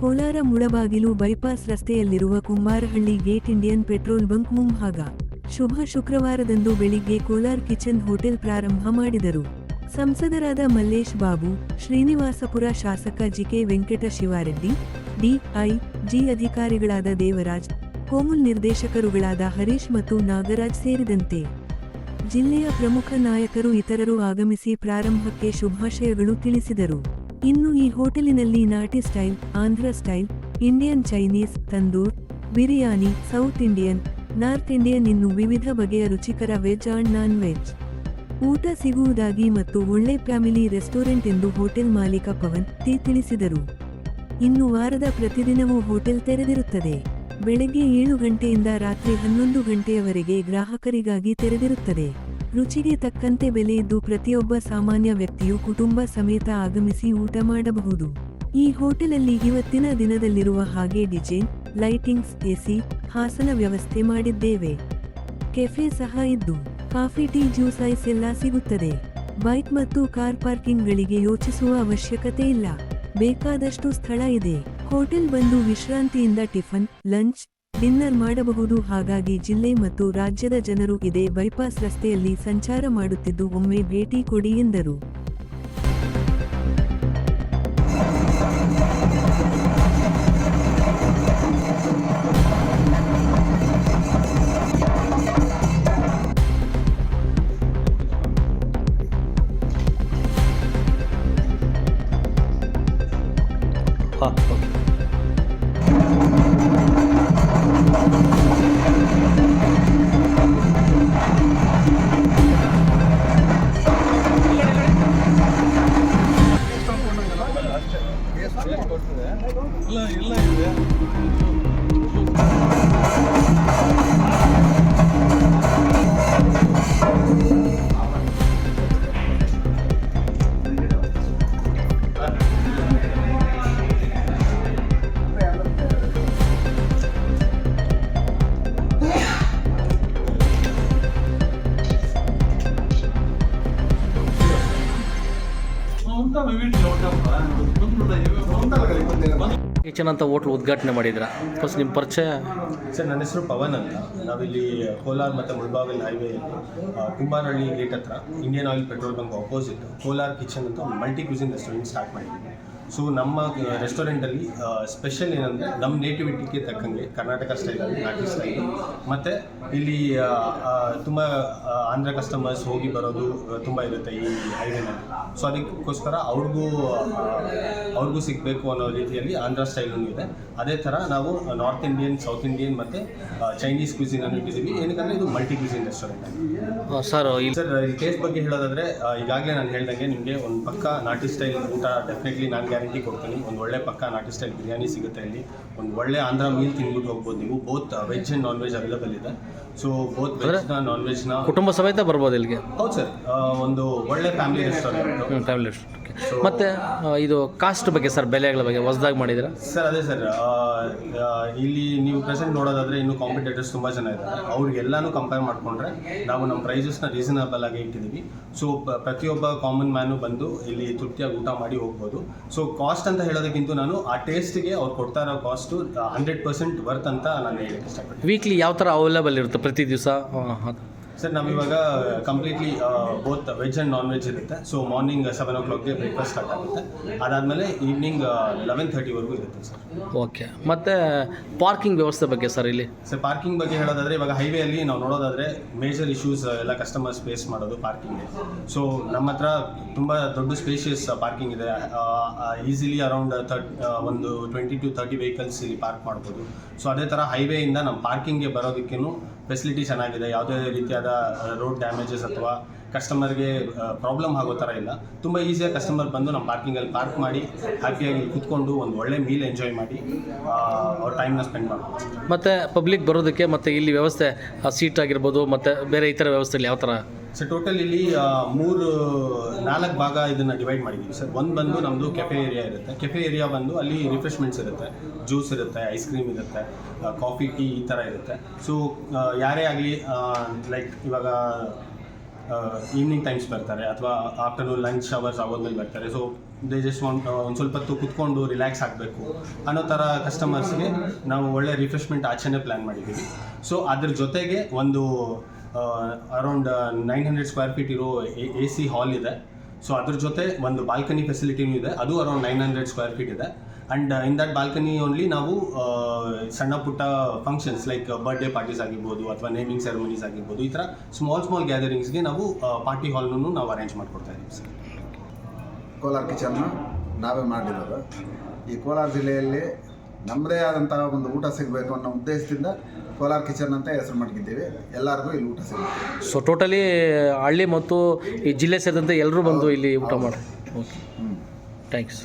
Kolar Mulbagal bypass ರಸ್ತೆಯಲ್ಲಿರುವ Kumbarahalli gate Indian petrol bunk ಮುಂಭಾಗ. ಶುಭ ಶುಕ್ರವಾರದಂದು ಬೆಳಿಗ್ಗೆ ಕೋಲಾರ್ ಕಿಚನ್ ಹೋಟೆಲ್ ಪ್ರಾರಂಭ ಮಾಡಿದರು. ಸಂಸದರಾದ ಮಲ್ಲೇಶ್ ಬಾಬು, ಶ್ರೀನಿವಾಸಪುರ ಶಾಸಕ ಜಿಕೆ ವೆಂಕಟ ಶಿವಾರೆಡ್ಡಿ, ಡಿ.ಐ.ಜಿ ಅಧಿಕಾರಿಗಳಾದ ದೇವರಾಜ್, ಕೋಮುಲ್ ನಿರ್ದೇಶಕರುಗಳಾದ ಹರೀಶ್ ಮತ್ತು ನಾಗರಾಜ್ ಸೇರಿದಂತೆ ಜಿಲ್ಲೆಯ ಪ್ರಮುಖ ನಾಯಕರು ಇತರರು ಆಗಮಿಸಿ ಪ್ರಾರಂಭಕ್ಕೆ ಶುಭಾಶಯಗಳು ತಿಳಿಸಿದರು. ಇನ್ನು ಈ ಹೋಟೆಲಿನಲ್ಲಿ ನಾಟಿ style, Andhra style, Indian, Chinese, tandoor, biryani, south Indian, north Indian ಇನ್ನು ವಿವಿಧ ಬಗೆಯ ರುಚಿಕರ ವೆಜ್ ಅಂಡ್ ನಾನ್ ವೆಜ್ ಊಟ ಸಿಗುವುದಾಗಿ ಮತ್ತು ಒಳ್ಳೆ ಫ್ಯಾಮಿಲಿ ರೆಸ್ಟೋರೆಂಟ್ ಎಂದು ಹೋಟೆಲ್ ಮಾಲೀಕ ಪವನ್ ತಿಳಿಸಿದರು. ಇನ್ನು ವಾರದ ಪ್ರತಿದಿನವೂ ಹೋಟೆಲ್ ತೆರೆದಿರುತ್ತದೆ. ಬೆಳಗ್ಗೆ 7 ಗಂಟೆಯಿಂದ ರಾತ್ರಿ 11 ಗಂಟೆಯವರೆಗೆ ಗ್ರಾಹಕರಿಗಾಗಿ ತೆರೆದಿರುತ್ತದೆ. ರುಚಿಗೆ ತಕ್ಕಂತೆ ಬೆಲೆ ಇದ್ದು ಪ್ರತಿಯೊಬ್ಬ ಸಾಮಾನ್ಯ ವ್ಯಕ್ತಿಯು ಕುಟುಂಬ ಸಮೇತ ಆಗಮಿಸಿ ಊಟ ಮಾಡಬಹುದು. ಈ ಹೋಟೆಲಲ್ಲಿ ಇವತ್ತಿನ ದಿನದಲ್ಲಿರುವ ಹಾಗೆ ಡಿಜೆ, ಲೈಟಿಂಗ್ಸ್, ಎಸಿ, ಹಾಸನ ವ್ಯವಸ್ಥೆ ಮಾಡಿದ್ದೇವೆ. ಕೆಫೆ ಸಹ ಇದ್ದು ಕಾಫಿ, ಟೀ, ಜ್ಯೂಸ್, ಐಸ್ ಎಲ್ಲ ಸಿಗುತ್ತದೆ. ಬೈಕ್ ಮತ್ತು ಕಾರ್ ಪಾರ್ಕಿಂಗ್ಗಳಿಗೆ ಯೋಚಿಸುವ ಅವಶ್ಯಕತೆ ಇಲ್ಲ. ಬೇಕಾದಷ್ಟು ಸ್ಥಳ ಇದೆ. ಹೋಟೆಲ್ ಬಂದು ವಿಶ್ರಾಂತಿಯಿಂದ ಟಿಫನ್, ಲಂಚ್, ಡಿನ್ನರ್ ಮಾಡಬಹುದು. ಹಾಗಾಗಿ ಜಿಲ್ಲೆ ಮತ್ತು ರಾಜ್ಯದ ಜನರು ಇದೇ ಬೈಪಾಸ್ ರಸ್ತೆಯಲ್ಲಿ ಸಂಚಾರ ಮಾಡುತ್ತಿದ್ದು ಒಮ್ಮೆ ಭೇಟಿ ಕೊಡಿ ಎಂದರು. ಕಿಚನ್ ಅಂತ ಹೋಟ್ಲ್ ಉದ್ಘಾಟನೆ ಮಾಡಿದ್ರ. ಫಸ್ಟ್ ನಿಮ್ಮ ಪರಿಚಯ ಸರ್. ನನ್ನ ಹೆಸರು ಪವನ್ ಅಂತ. ನಾವಿಲ್ಲಿ ಕೋಲಾರ ಮತ್ತು ಮುಳಬಾಗಿಲು ಹೈವೇಯಲ್ಲಿ ಕುಂಬಾರಹಳ್ಳಿ ಗೇಟ್ ಹತ್ರ Indian oil petrol bunk opposite Kolar kitchen ಅಂತ ಒಂದು ಮಲ್ಟಿ ಕ್ಯೂಸಿನ್ ರೆಸ್ಟೋರೆಂಟ್ ಸ್ಟಾರ್ಟ್ ಮಾಡಿದ್ದೀವಿ. ಸೊ ನಮ್ಮ ರೆಸ್ಟೋರೆಂಟಲ್ಲಿ ಸ್ಪೆಷಲ್ ಏನಂದರೆ ನಮ್ಮ ನೇಟಿವಿಟಿಗೆ ತಕ್ಕಂಗೆ ಕರ್ನಾಟಕ ಸ್ಟೈಲಲ್ಲಿ, ನಾಟಿ ಸ್ಟೈಲು, ಮತ್ತು ಇಲ್ಲಿ ತುಂಬ ಆಂಧ್ರ ಕಸ್ಟಮರ್ಸ್ ಹೋಗಿ ಬರೋದು ತುಂಬ ಇರುತ್ತೆ ಈ ಹೈವೇನಲ್ಲಿ. ಸೊ ಅದಕ್ಕೋಸ್ಕರ ಅವ್ರಿಗೂ ಸಿಗಬೇಕು ಅನ್ನೋ ರೀತಿಯಲ್ಲಿ ಆಂಧ್ರ ಸ್ಟೈಲೂ ಇದೆ. ಅದೇ ಥರ ನಾವು ನಾರ್ತ್ ಇಂಡಿಯನ್, ಸೌತ್ ಇಂಡಿಯನ್ ಮತ್ತು ಚೈನೀಸ್ ಕ್ಯೂಸಿನನ್ನು ಇಟ್ಟಿದ್ದೀವಿ. ಏನಕ್ಕಂದರೆ ಇದು ಮಲ್ಟಿ ಕ್ಯೂಸಿನ್ ರೆಸ್ಟೋರೆಂಟ್ ಸರ್. ಈ ಟೇಸ್ಟ್ ಬಗ್ಗೆ ಹೇಳೋದಾದರೆ ಈಗಾಗಲೇ ನಾನು ಹೇಳ್ದಂಗೆ ನಿಮಗೆ ಒಂದು ಪಕ್ಕ ನಾಟಿ ಸ್ಟೈಲ್ ಊಟ ಡೆಫಿನೆಟ್ಲಿ ನಾನು ಗ್ಯಾರಂಟಿ ಕೊಡ್ತೀನಿ. ಒಂದು ಒಳ್ಳೆ ಪಕ್ಕ ನಾಟಿ ಸ್ಟೈಲ್ ಬಿರಿಯಾನಿ ಸಿಗುತ್ತೆ ಇಲ್ಲಿ. ಒಂದು ಒಳ್ಳೆ ಆಂಧ್ರ ಮೀಲ್ ತಿಂದ್ಬಿಟ್ಟು ಹೋಗ್ಬೋದು ನೀವು. Both veg and non veg available ಇದೆ. ಸೊ ಬೋತ್ ವೆಜ್ನ, ನಾನ್ ವೆಜ್ನ ಕುಟುಂಬ ಸಮೇತ ಬರ್ಬೋದು ಇಲ್ಲಿಗೆ. ಹೌದು ಸರ್. ಒಂದು ಒಳ್ಳೆ ಫ್ಯಾಮಿಲಿ ರೆಸ್ಟೋರೆಂಟ್. Family restaurant. ಮತ್ತು ಇದು ಕಾಸ್ಟ್ ಬಗ್ಗೆ ಸರ್, ಬೆಲೆಗಳ ಬಗ್ಗೆ ಹೊಸದಾಗಿ ಮಾಡಿದ್ದೀರಾ ಸರ್? ಅದೇ ಸರ್, ಇಲ್ಲಿ ನೀವು ಪ್ರೆಸೆಂಟ್ ನೋಡೋದಾದರೆ ಇನ್ನೂ ಕಾಂಪಿಟೇಟರ್ಸ್ ತುಂಬ ಜನ ಇದ್ದಾರೆ. ಅವ್ರಿಗೆಲ್ಲನೂ ಕಂಪೇರ್ ಮಾಡಿಕೊಂಡ್ರೆ ನಾವು ನಮ್ಮ ಪ್ರೈಸಸ್ನ ರೀಸನಬಲ್ ಆಗಿ ಇಟ್ಟಿದ್ದೀವಿ. ಸೊ ಪ್ರತಿಯೊಬ್ಬ ಕಾಮನ್ ಮ್ಯಾನು ಬಂದು ಇಲ್ಲಿ ತೃಪ್ತಿಯಾಗಿ ಊಟ ಮಾಡಿ ಹೋಗ್ಬೋದು. ಸೊ ಕಾಸ್ಟ್ ಅಂತ ಹೇಳೋದಕ್ಕಿಂತ ನಾನು ಆ ಟೇಸ್ಟ್ಗೆ ಅವ್ರು ಕೊಡ್ತಾ ಇರೋ ಕಾಸ್ಟು 100% ವರ್ತ್ ಅಂತ ನಾನು ಹೇಳಕ್ಕೆ ಇಷ್ಟಪಡ್ತೀನಿ. ವೀಕ್ಲಿ ಯಾವ ಥರ ಅವೈಲೇಬಲ್ ಇರುತ್ತೆ ಪ್ರತಿ ದಿವಸ? ಸರ್, ನಾವಿವಾಗ completely both veg and non veg ಇರುತ್ತೆ. ಸೊ ಮಾರ್ನಿಂಗ್ 7 o'clockಗೆ ಬ್ರೇಕ್ಫಾಸ್ಟ್ ಸ್ಟಾರ್ಟ್ ಆಗುತ್ತೆ. ಅದಾದಮೇಲೆ ಈವ್ನಿಂಗ್ 11:30ವರೆಗೂ ಇರುತ್ತೆ ಸರ್. ಓಕೆ. ಮತ್ತು ಪಾರ್ಕಿಂಗ್ ವ್ಯವಸ್ಥೆ ಬಗ್ಗೆ ಸರ್ ಇಲ್ಲಿ? ಸರ್, ಪಾರ್ಕಿಂಗ್ ಬಗ್ಗೆ ಹೇಳೋದಾದರೆ ಇವಾಗ ಹೈವೇಯಲ್ಲಿ ನಾವು ನೋಡೋದಾದರೆ ಮೇಜರ್ ಇಶ್ಯೂಸ್ ಎಲ್ಲ ಕಸ್ಟಮರ್ಸ್ ಫೇಸ್ ಮಾಡೋದು ಪಾರ್ಕಿಂಗ್ಗೆ. ಸೊ ನಮ್ಮ ಹತ್ರ ತುಂಬ ದೊಡ್ಡ ಸ್ಪೇಷಿಯಸ್ ಪಾರ್ಕಿಂಗ್ ಇದೆ. ಈಸಿಲಿ ಅರೌಂಡ್ ಒಂದು 20 to 30 ವೆಹಿಕಲ್ಸ್ ಇಲ್ಲಿ ಪಾರ್ಕ್ ಮಾಡ್ಬೋದು. ಸೊ ಅದೇ ಥರ ಹೈವೇಯಿಂದ ನಮ್ಮ ಪಾರ್ಕಿಂಗ್ಗೆ ಬರೋದಕ್ಕೂ ಫೆಸಿಲಿಟಿ ಚೆನ್ನಾಗಿದೆ. ಯಾವುದೇ ರೀತಿಯಾದ ರೋಡ್ ಡ್ಯಾಮೇಜಸ್ ಅಥವಾ ಕಸ್ಟಮರ್ಗೆ ಪ್ರಾಬ್ಲಮ್ ಆಗೋ ಥರ ಇಲ್ಲ. ತುಂಬ ಈಸಿಯಾಗಿ ಕಸ್ಟಮರ್ ಬಂದು ನಮ್ಮ ಪಾರ್ಕಿಂಗಲ್ಲಿ ಪಾರ್ಕ್ ಮಾಡಿ ಹ್ಯಾಪಿಯಾಗಿ ಕೂತ್ಕೊಂಡು ಒಂದು ಒಳ್ಳೆ ಮೀಲ್ ಎಂಜಾಯ್ ಮಾಡಿ ಅವ್ರ ಟೈಮ್ನ ಸ್ಪೆಂಡ್ ಮಾಡ್ಬೋದು. ಮತ್ತು ಪಬ್ಲಿಕ್ ಬರೋದಕ್ಕೆ ಮತ್ತು ಇಲ್ಲಿ ವ್ಯವಸ್ಥೆ ಸೀಟ್ ಆಗಿರ್ಬೋದು ಮತ್ತು ಬೇರೆ ಇತರ ವ್ಯವಸ್ಥೆಯಲ್ಲಿ ಯಾವ ಥರ? ಸರ್, ಟೋಟಲ್ ಇಲ್ಲಿ 4 ಭಾಗ ಇದನ್ನು ಡಿವೈಡ್ ಮಾಡಿದ್ದೀವಿ ಸರ್. ಒಂದು ಬಂದು ನಮ್ಮದು ಕೆಫೆ ಏರಿಯಾ ಇರುತ್ತೆ. ಕೆಫೆ ಏರಿಯಾ ಬಂದು ಅಲ್ಲಿ ರಿಫ್ರೆಶ್ಮೆಂಟ್ಸ್ ಇರುತ್ತೆ, ಜ್ಯೂಸ್ ಇರುತ್ತೆ, ಐಸ್ ಕ್ರೀಮ್ ಇರುತ್ತೆ, ಕಾಫಿ, ಟೀ ಈ ಥರ ಇರುತ್ತೆ. ಸೊ ಯಾರೇ ಆಗಲಿ ಲೈಕ್ ಇವಾಗ ಈವ್ನಿಂಗ್ ಟೈಮ್ಸ್ ಬರ್ತಾರೆ ಅಥವಾ ಆಫ್ಟರ್ನೂನ್ ಲಂಚ್ ಅವರ್ಸ್ ಆಗೋದ್ಮೇಲೆ ಬರ್ತಾರೆ. ಸೊ ದೇ ಜಸ್ಟ್ ಒಂದು ಸ್ವಲ್ಪ ಹೊತ್ತು ಕುತ್ಕೊಂಡು ರಿಲ್ಯಾಕ್ಸ್ ಆಗಬೇಕು ಅನ್ನೋ ಥರ ಕಸ್ಟಮರ್ಸ್ಗೆ ನಾವು ಒಳ್ಳೆ ರಿಫ್ರೆಶ್ಮೆಂಟ್ ಆಚೆನೇ ಪ್ಲ್ಯಾನ್ ಮಾಡಿದ್ದೀವಿ. ಸೊ ಅದ್ರ ಜೊತೆಗೆ ಒಂದು ಅರೌಂಡ್ 900 ಸ್ಕ್ವೇರ್ ಫೀಟ್ ಇರೋ AC ಹಾಲ್ ಇದೆ. ಸೊ ಅದ್ರ ಜೊತೆ ಒಂದು ಬಾಲ್ಕನಿ ಫೆಸಿಲಿಟಿನೂ ಇದೆ, ಅದು ಅರೌಂಡ್ 900 ಸ್ಕ್ವೇರ್ ಫೀಟ್ ಇದೆ. And in that balcony only ನಾವು ಸಣ್ಣ ಪುಟ್ಟ ಫಂಕ್ಷನ್ಸ್ ಲೈಕ್ ಬರ್ಡೇ ಪಾರ್ಟೀಸ್ ಆಗಿರ್ಬೋದು ಅಥವಾ ನೇಮಿಂಗ್ ಸೆರೆಮನೀಸ್ ಆಗಿರ್ಬೋದು, ಈ ಥರ ಸ್ಮಾಲ್ ಗ್ಯಾದರಿಂಗ್ಸ್ಗೆ ನಾವು ಪಾರ್ಟಿ ಹಾಲ್ನೂ ನಾವು ಅರೇಂಜ್ ಮಾಡ್ಕೊಡ್ತಾ ಇದ್ದೀವಿ ಸರ್. ಕೋಲಾರ ಕಿಚನ್ನು ನಾವೇ ಮಾಡಿರೋದು. ಈ ಕೋಲಾರ ಜಿಲ್ಲೆಯಲ್ಲಿ ನಮ್ಮದೇ ಆದಂತಹ ಒಂದು ಊಟ ಸಿಗಬೇಕು ಅನ್ನೋ ಉದ್ದೇಶದಿಂದ ಕೋಲಾರ ಕಿಚನ್ ಅಂತ ಹೆಸರು ಮಾಡಿದ್ದೀವಿ. ಎಲ್ಲರಿಗೂ ಇಲ್ಲಿ ಊಟ ಸಿಗುತ್ತೆ. ಸೊ ಟೋಟಲಿ ಹಳ್ಳಿ ಮತ್ತು ಈ ಜಿಲ್ಲೆ ಸೇರಿದಂತೆ ಎಲ್ಲರೂ ಬಂದು ಇಲ್ಲಿ ಊಟ ಮಾಡಿ. Okay, thanks.